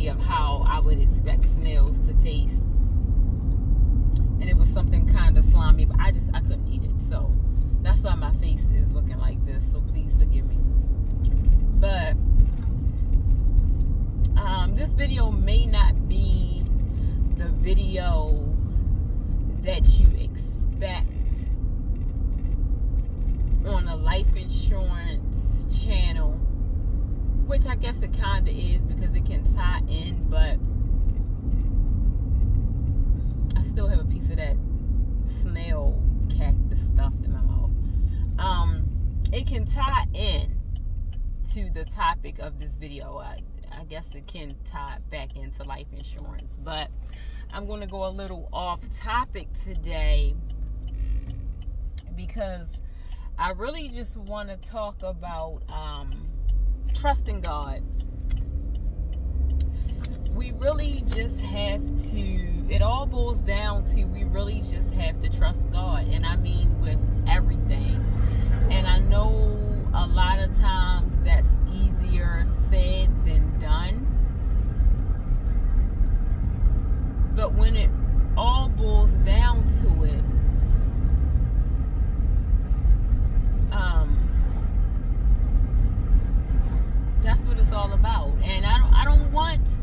consistency of how I would expect snails to taste. And it was something kind of slimy, but I couldn't eat it. So that's why my face is looking like this. So please forgive me. But this video may not be the video that you expect on a life insurance channel, which I guess it kind of is because it can tie in, but I still have a piece of that snail cactus stuff in my mouth. It can tie in to the topic of this video. I guess it can tie back into life insurance, but I'm going to go a little off topic today because I really just want to talk about trusting God. We really just have to, it all boils down to, we really just have to trust God. And I mean with everything. And I know a lot of times that's easier said than done. But when it all boils down to it, that's what it's all about. And I don't want,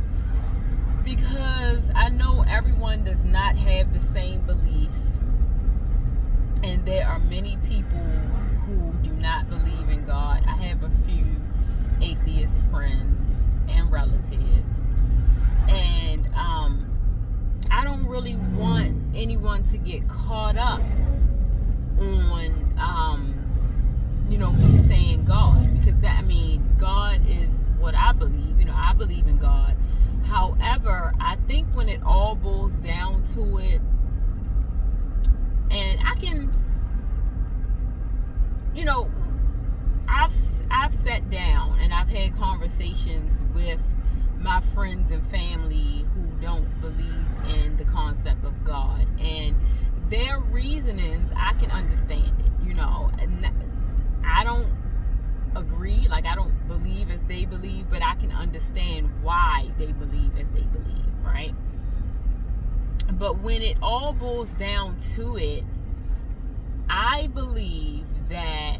because I know everyone does not have the same beliefs, and there are many people who do not believe in God. I have a few atheist friends and relatives, and I don't really want anyone to get caught up on me saying God, because God is what I believe. I believe in God. However, I think when it all boils down to it, and I can, I've sat down and I've had conversations with my friends and family who don't believe in the concept of God, and their reasonings, I can understand it. I don't agree, I don't believe as they believe, but I can understand why they believe as they believe, right? But when it all boils down to it, I believe that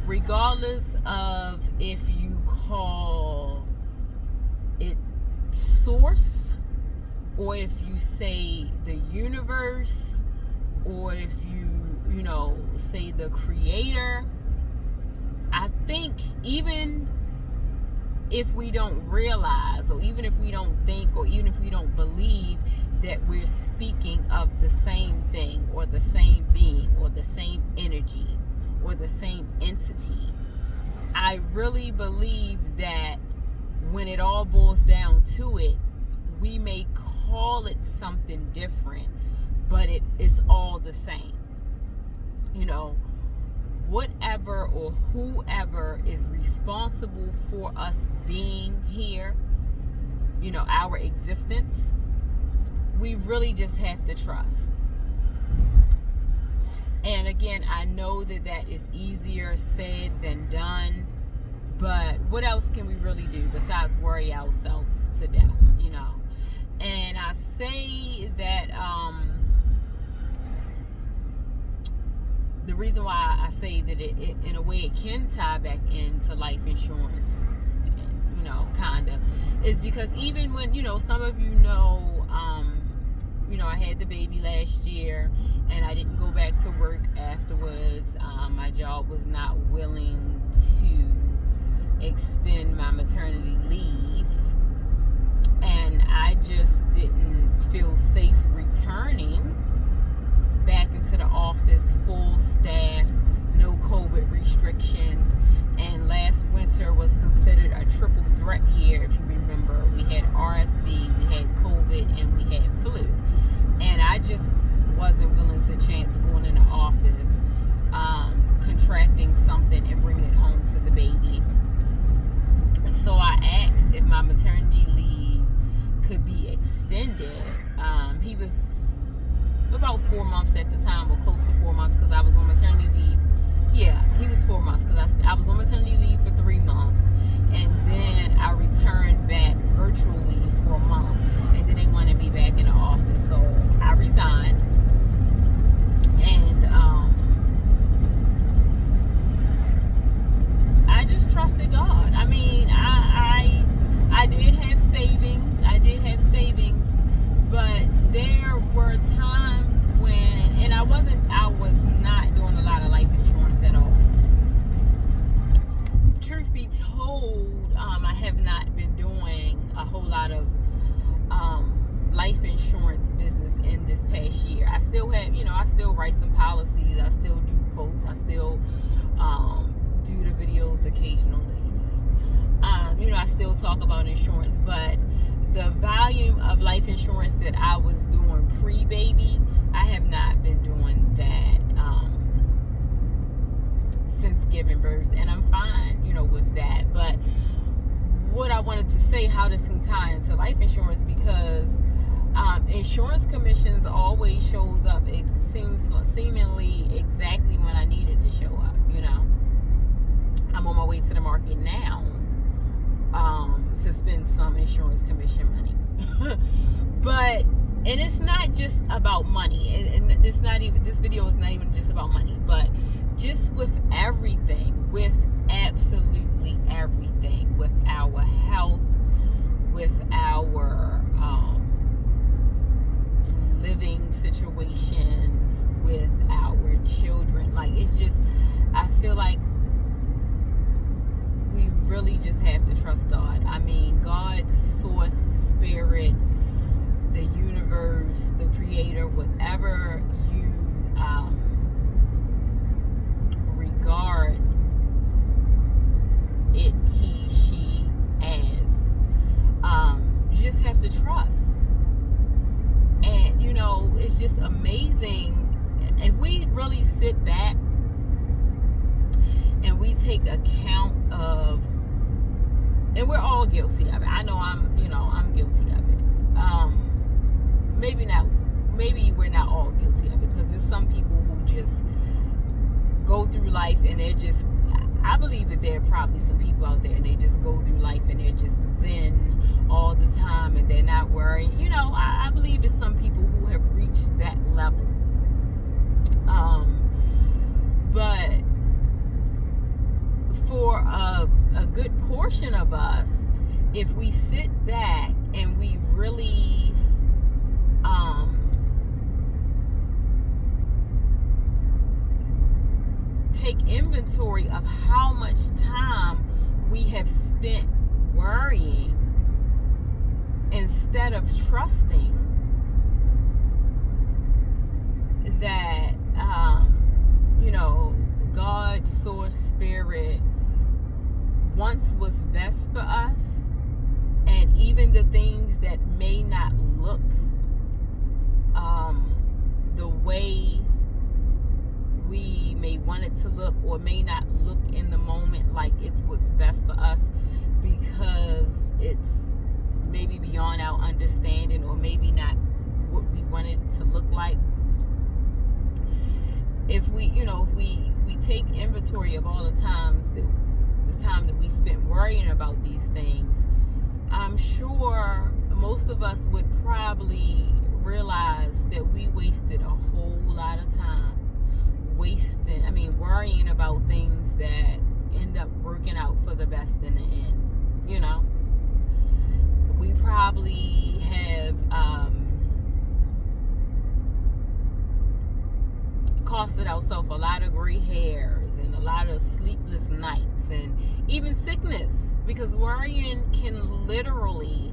regardless of if you call it source, or if you say the universe, or if you say the creator, I think even if we don't realize, or even if we don't think, or even if we don't believe that we're speaking of the same thing, or the same being, or the same energy, or the same entity, I really believe that when it all boils down to it, we may call it something different, but it is all the same. Whatever or whoever is responsible for us being here, our existence, we really just have to trust. And again, I know that is easier said than done, but what else can we really do besides worry ourselves to death, And I say that the reason why I say that it in a way it can tie back into life insurance, kind of, is because even when, some of I had the baby last year and I didn't go back to work afterwards. My job was not willing to extend my maternity leave, and I just didn't feel safe returning back into the office, full staff, no COVID restrictions. And last winter was considered a triple threat year, if you remember. We had RSV, we had COVID, and we had flu. And I just wasn't willing to chance going in the office, contracting something and bringing it home to the baby. So I asked if my maternity leave could be extended. He was about 4 months at the time, or close to 4 months, because I was on maternity leave. Yeah, he was 4 months, because I was on maternity leave for 3 months. And But there were times when, and I was not doing a lot of life insurance at all. Truth be told, I have not been doing a whole lot of life insurance business in this past year. I still have, I still write some policies. I still do quotes. I still do the videos occasionally. I still talk about insurance, but the volume of life insurance that I was doing pre-baby, I have not been doing that since giving birth, and I'm fine, with that. But what I wanted to say, how this can tie into life insurance, because insurance commissions always shows up. It seems seemingly exactly when I need it to show up. I'm on my way to the market now to spend some insurance commission money. But and it's not just about money, and it's not even, this video is not even just about money, but just with everything, with absolutely everything, with our health, with our living situations, with our children. Like, it's just, I feel like we really just have to trust God. I mean, God, source, spirit, the universe, the creator, whatever you regard it, he, she as, you just have to trust. And it's just amazing if we really sit back and we take account of, and we're all guilty of it. I know I'm guilty of it. Maybe we're not all guilty of it, because there's some people who just go through life and they're just, I believe that there are probably some people out there and they just go through life and they're just zen all the time and they're not worried. I believe it's some people who have reached that level. But for a good portion of us, if we sit back and we really take inventory of how much time we have spent worrying instead of trusting that God, source, spirit wants what's best for us, and even the things that may not look the way we may want it to look, or may not look in the moment like it's what's best for us, because it's maybe beyond our understanding, or maybe not what we want it to look like. If we take inventory of all the times the time that we spent worrying about these things, I'm sure most of us would probably realize that we wasted a whole lot of time worrying about things that end up working out for the best in the end. We probably have costed ourselves a lot of gray hairs and a lot of sleepless nights and even sickness, because worrying can literally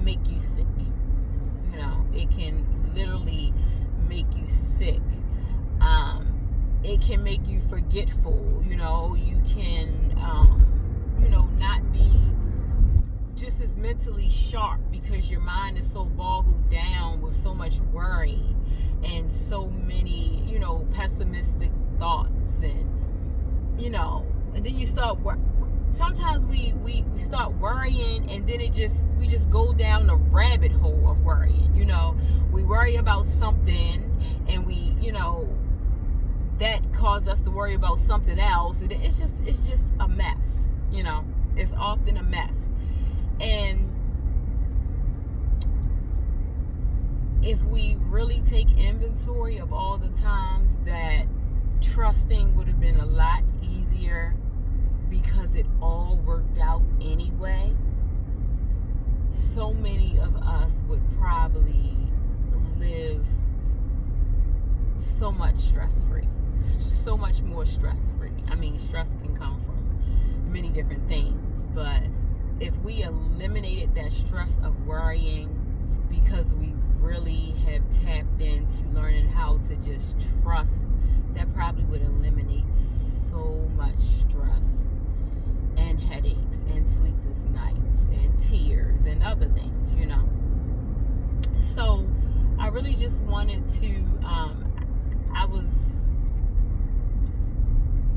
make you sick. It can literally make you sick. It can make you forgetful. You can not be just as mentally sharp, because your mind is so boggled down with so much worry and so many pessimistic thoughts, and then you start sometimes we start worrying, and then we just go down a rabbit hole of worrying. We worry about something, and we that caused us to worry about something else, and it's just a mess. It's often a mess. And if we really take inventory of all the times that trusting would have been a lot easier because it all worked out anyway, so many of us would probably live so much stress-free, so much more stress-free. I mean, stress can come from many different things, but if we eliminated that stress of worrying, because we really have tapped into learning how to just trust, that probably would eliminate so much stress and headaches and sleepless nights and tears and other things, you know. So I really just wanted to, I was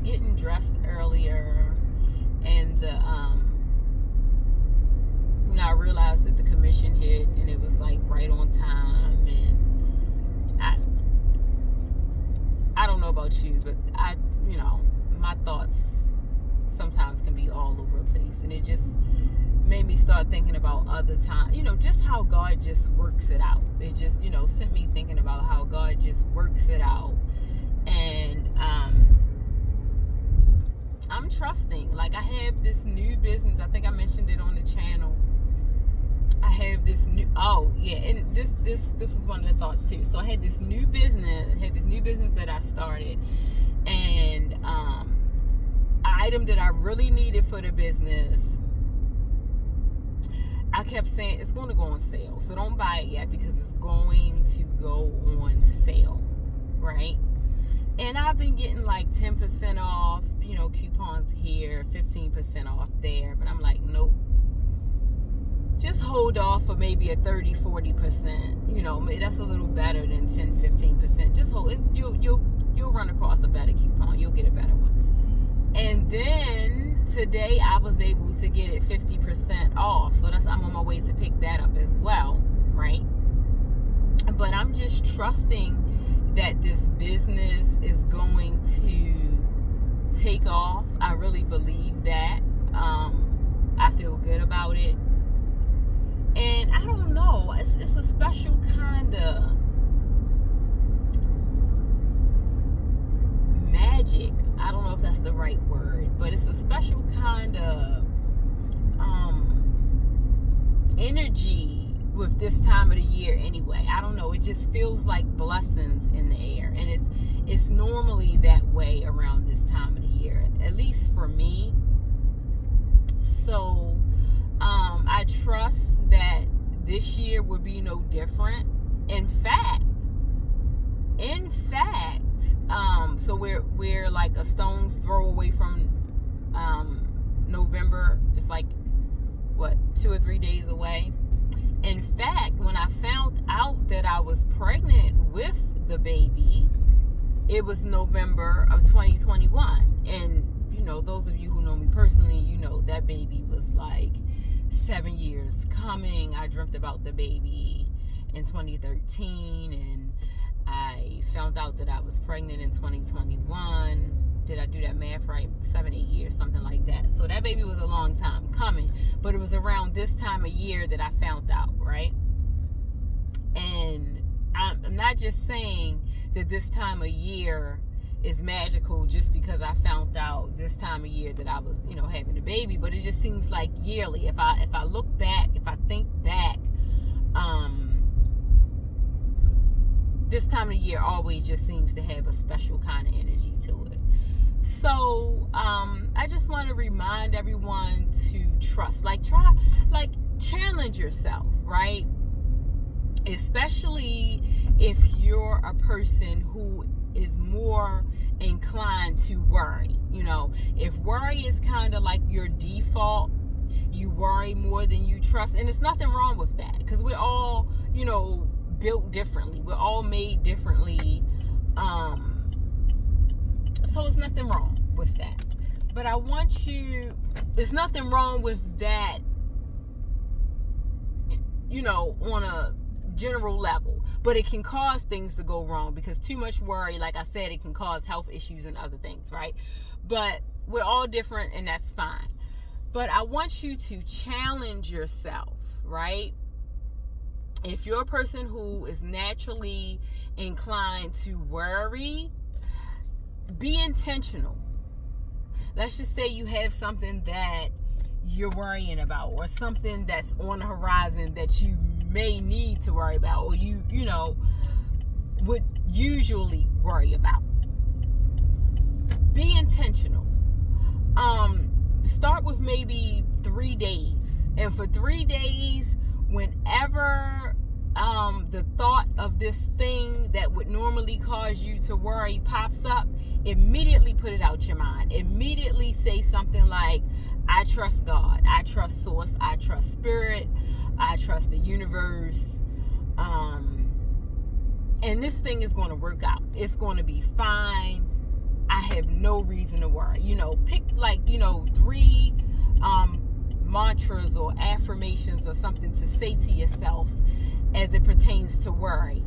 getting dressed earlier, and I realized that the commission hit, and it was like right on time. And I don't know about you, but my thoughts sometimes can be all over the place, and it just made me start thinking about other times, just how God just works it out. It just, sent me thinking about how God just works it out. And I'm trusting. Like, I have this new business. I think I mentioned it on the channel. I have this new, and this was one of the thoughts too. So I had this new business that I started, and an item that I really needed for the business, I kept saying it's going to go on sale, so don't buy it yet because it's going to go on sale, right? And I've been getting like 10% off, coupons here, 15% off there, but I'm like, nope. Just hold off for maybe a 30-40%. That's a little better than 10-15%. Just hold. You'll run across a better coupon. You'll get a better one. And then today I was able to get it 50% off. So I'm on my way to pick that up as well, right? But I'm just trusting that this business is going to take off. I really believe that. I feel good about it. And I don't know, it's a special kind of magic. I don't know if that's the right word, but it's a special kind of energy with this time of the year anyway. I don't know, it just feels like blessings in the air. And it's normally that way around this time of the year, at least for me. So I trust that this year will be no different. In fact, so we're like a stone's throw away from November. It's like 2 or 3 days away. In fact, when I found out that I was pregnant with the baby, it was November of 2021. And those of you who know me personally, that baby was like 7 years coming. I dreamt about the baby in 2013, and I found out that I was pregnant in 2021. Did I do that math right? 7-8 years, something like that. So that baby was a long time coming, but it was around this time of year that I found out, right? And I'm not just saying that this time of year is magical just because I found out this time of year that I was, having a baby, but it just seems like yearly. If I look back, if I think back, this time of the year always just seems to have a special kind of energy to it. So I just want to remind everyone to trust, challenge yourself, right? Especially if you're a person who is more inclined to worry. If worry is kind of like your default, you worry more than you trust, and there's nothing wrong with that, because we're all built differently, we're all made differently, so there's nothing wrong with that. But there's nothing wrong with that, on a general level, but it can cause things to go wrong, because too much worry, like I said, it can cause health issues and other things, right? But we're all different, and that's fine. But I want you to challenge yourself, right? If you're a person who is naturally inclined to worry, be intentional. Let's just say you have something that you're worrying about, or something that's on the horizon that you may need to worry about, or you would usually worry about. Be intentional. Start with maybe 3 days, and for 3 days, whenever the thought of this thing that would normally cause you to worry pops up, immediately put it out your mind. Immediately say something like, I trust God, I trust Source, I trust Spirit, I trust the universe, and this thing is going to work out. It's going to be fine. I have no reason to worry. Pick 3 mantras or affirmations or something to say to yourself as it pertains to worry.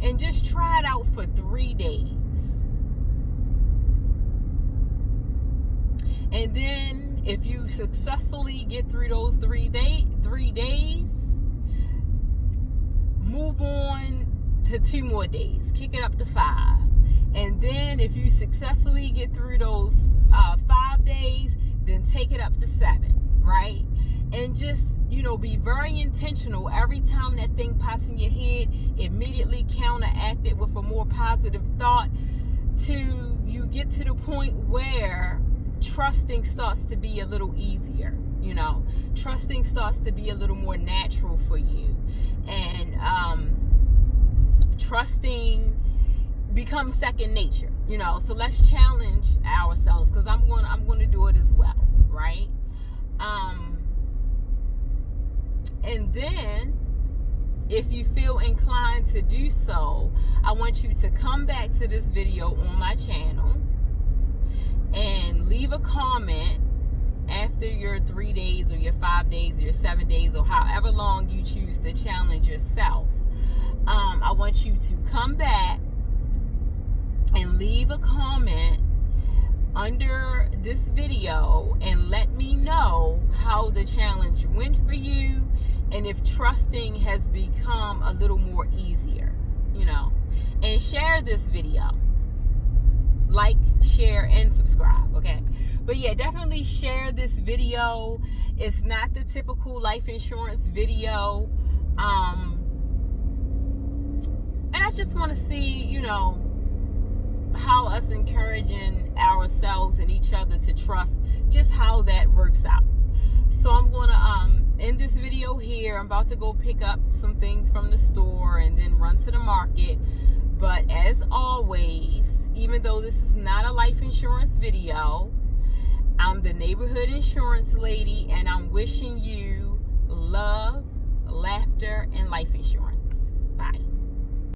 And just try it out for 3 days. And then if you successfully get through those 3 days, move on to 2 more days. Kick it up to 5. And then if you successfully get through those 5 days, then take it up to 7, right? And just, be very intentional. Every time that thing pops in your head, immediately counteract it with a more positive thought till you get to the point where trusting starts to be a little easier. Trusting starts to be a little more natural for you. And trusting becomes second nature, so let's challenge ourselves, because I'm going to do it as well, right? And then if you feel inclined to do so, I want you to come back to this video on my channel and leave a comment after your 3 days or your 5 days or your 7 days, or however long you choose to challenge yourself. I want you to come back and leave a comment under this video and let me know how the challenge went for you, and if trusting has become a little more easier, and share this video. Like, share, and subscribe, okay? But yeah, definitely share this video. It's not the typical life insurance video. And I just want to see, how us encouraging ourselves and each other to trust, just how that works out. So I'm going to end this video here. I'm about to go pick up some things from the store and then run to the market. But as always, even though this is not a life insurance video, I'm the Neighborhood Insurance Lady, and I'm wishing you love, laughter, and life insurance. Bye.